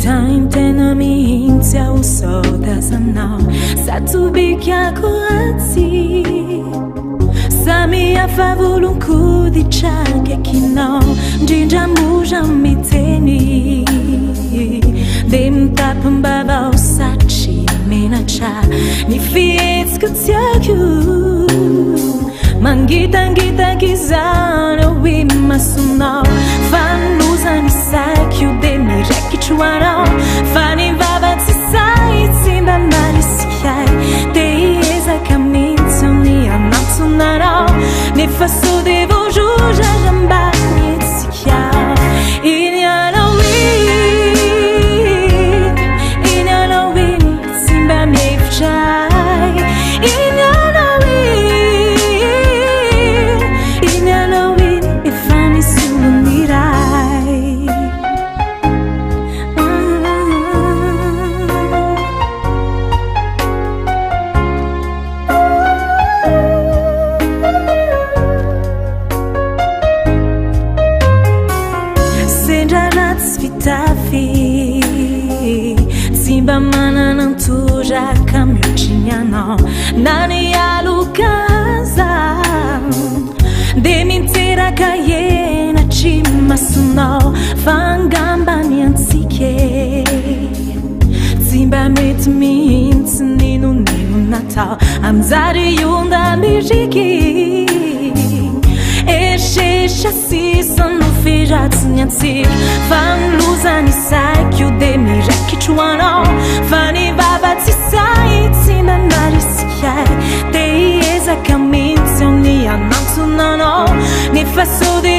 time tena mihitsy aho sao tazanao satobikiako aty samy hafa volon-kody trakakinao ndrindra moja miteny de mitapim-bavao satry menatra ny fihetsika tiako mangitangitaky zany oe masonao fanosany saiko de miraikitry hoanao fa ny vava tsy say tsy mba marisihay de hiezaka mihitsy amin'ny anatonanao nefa so de voajoja zamba mihetsika ianao iny tsy mba mihevitray ianao iny efa nisy oloniray sendra ratsy fitafy tsy mba mananantoraka mihoatriny anao na ny alokaza de miteraka henatry masonao fangambany antsike tsy mba mety mihitsy ninonino natao amizary onda miriky ersesha sisa no firatsy ny antsika fanolozany saiko de miraikitry hoanao fa ny vava tsy say tsy mba marisihay de hiezaka mihitsy amin'ny anatonanao nefa so de